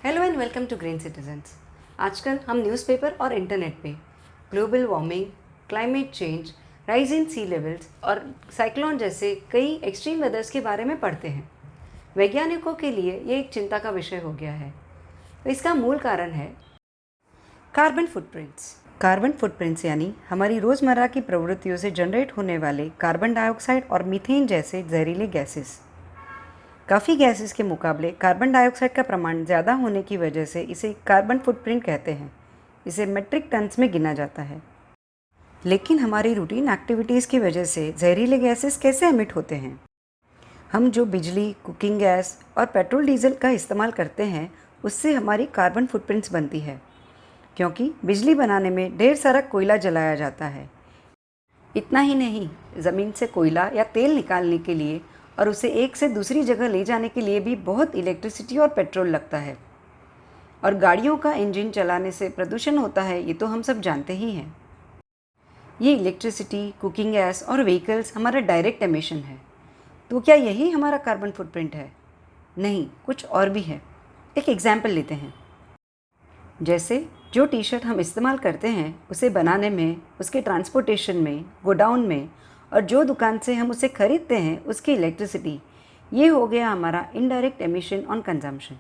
Hello and welcome to green citizens. आजकल हम newspaper और इंटरनेट पे global warming, climate change, rise in sea levels और cyclone जैसे कई एक्सट्रीम वेदर्स के बारे में पढ़ते हैं। वैज्ञानिकों के लिए ये एक चिंता का विषय हो गया है। तो इसका मूल कारण है कार्बन फुटप्रिंट्स। कार्बन फुटप्रिंट्स यानी हमारी रोज़मर्रा की प्रवृत्तियों से जनरेट होने वाले कार्बन डाइऑक्साइड और मीथेन जैसे जहरीले गैसेस। काफ़ी गैसेस के मुकाबले कार्बन डाइऑक्साइड का प्रमाण ज़्यादा होने की वजह से इसे कार्बन फुटप्रिंट कहते हैं। इसे मेट्रिक टन्स में गिना जाता है। लेकिन हमारी रूटीन एक्टिविटीज़ की वजह से जहरीले गैसेस कैसे एमिट होते हैं? हम जो बिजली, कुकिंग गैस और पेट्रोल डीजल का इस्तेमाल करते हैं उससे हमारी कार्बन फुटप्रिंट्स बनती है, क्योंकि बिजली बनाने में ढेर सारा कोयला जलाया जाता है। इतना ही नहीं, ज़मीन से कोयला या तेल निकालने के लिए और उसे एक से दूसरी जगह ले जाने के लिए भी बहुत इलेक्ट्रिसिटी और पेट्रोल लगता है। और गाड़ियों का इंजन चलाने से प्रदूषण होता है, ये तो हम सब जानते ही हैं। ये इलेक्ट्रिसिटी, कुकिंग गैस और व्हीकल्स हमारा डायरेक्ट एमिशन है। तो क्या यही हमारा कार्बन फुटप्रिंट है? नहीं, कुछ और भी है। एक एग्जाम्पल लेते हैं। जैसे जो टी शर्ट हम इस्तेमाल करते हैं उसे बनाने में, उसके ट्रांसपोर्टेशन में, गोडाउन में और जो दुकान से हम उसे खरीदते हैं उसकी इलेक्ट्रिसिटी, ये हो गया हमारा इनडायरेक्ट एमिशन ऑन कंजम्पशन।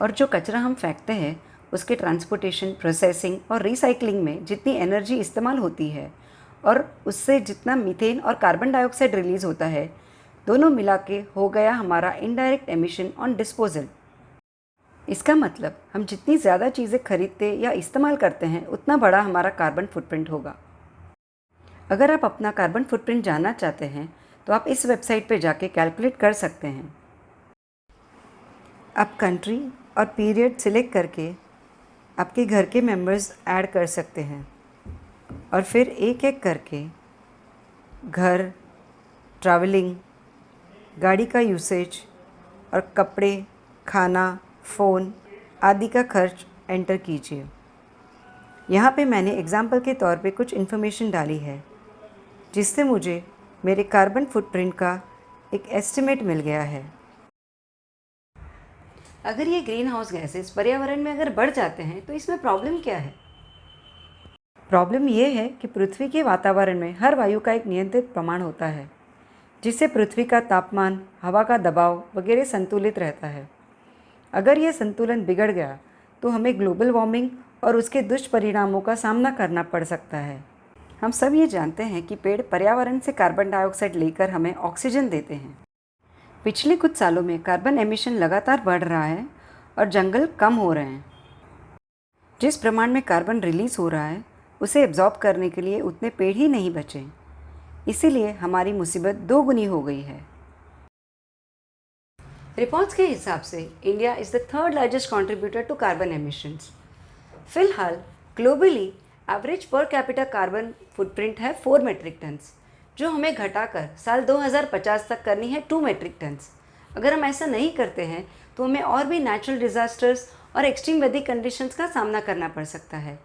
और जो कचरा हम फेंकते हैं उसके ट्रांसपोर्टेशन, प्रोसेसिंग और रिसाइकलिंग में जितनी एनर्जी इस्तेमाल होती है और उससे जितना मीथेन और कार्बन डाइऑक्साइड रिलीज़ होता है, दोनों मिला के हो गया हमारा इनडायरेक्ट एमिशन ऑन डिस्पोजल। इसका मतलब हम जितनी ज़्यादा चीज़ें खरीदते या इस्तेमाल करते हैं उतना बड़ा हमारा कार्बन फुटप्रिंट होगा। अगर आप अपना कार्बन फुटप्रिंट जानना चाहते हैं तो आप इस वेबसाइट पर जाके कैलकुलेट कर सकते हैं। आप कंट्री और पीरियड सिलेक्ट करके आपके घर के मेंबर्स ऐड कर सकते हैं और फिर एक एक करके घर, ट्रैवलिंग, गाड़ी का यूसेज और कपड़े, खाना, फ़ोन आदि का खर्च एंटर कीजिए। यहाँ पे मैंने एग्ज़ाम्पल के तौर पे कुछ इन्फॉर्मेशन डाली है जिससे मुझे मेरे कार्बन फुटप्रिंट का एक एस्टिमेट मिल गया है। अगर ये ग्रीन हाउस गैसेस पर्यावरण में अगर बढ़ जाते हैं तो इसमें प्रॉब्लम क्या है? प्रॉब्लम ये है कि पृथ्वी के वातावरण में हर वायु का एक नियंत्रित प्रमाण होता है, जिससे पृथ्वी का तापमान, हवा का दबाव वगैरह संतुलित रहता है। अगर ये संतुलन बिगड़ गया तो हमें ग्लोबल वार्मिंग और उसके दुष्परिणामों का सामना करना पड़ सकता है। हम सब ये जानते हैं कि पेड़ पर्यावरण से कार्बन डाइऑक्साइड लेकर हमें ऑक्सीजन देते हैं। पिछले कुछ सालों में कार्बन एमिशन लगातार बढ़ रहा है और जंगल कम हो रहे हैं। जिस प्रमाण में कार्बन रिलीज़ हो रहा है उसे एब्जॉर्ब करने के लिए उतने पेड़ ही नहीं बचे। इसीलिए हमारी मुसीबत दोगुनी हो गई है। रिपोर्ट्स के हिसाब से India is the third largest contributor to carbon emissions. फिलहाल globally average per capita carbon footprint है 4 मेट्रिक टन्स, जो हमें घटाकर साल 2050 तक करनी है 2 मेट्रिक टन्स। अगर हम ऐसा नहीं करते हैं तो हमें और भी नेचुरल डिज़ास्टर्स और एक्सट्रीम वेदर कंडीशंस का सामना करना पड़ सकता है।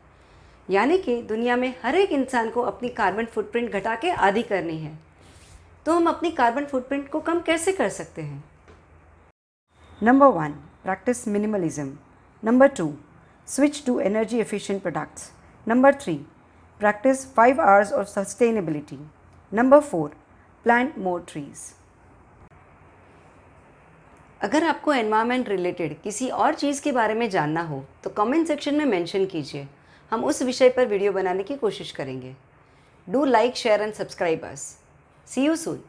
यानी कि दुनिया में हर एक इंसान को अपनी कार्बन फुटप्रिंट घटा के आधी करनी है। तो हम अपनी कार्बन फुटप्रिंट को कम कैसे कर सकते हैं? Number 1, practice minimalism. Number 2, switch to energy efficient products. Number 3, practice 5 hours of sustainability. Number 4, plant more trees. अगर आपको एनवायरनमेंट रिलेटेड किसी और चीज़ के बारे में जानना हो तो कमेंट सेक्शन में मेंशन कीजिए। हम उस विषय पर वीडियो बनाने की कोशिश करेंगे। Do like, share and subscribe us. See you soon.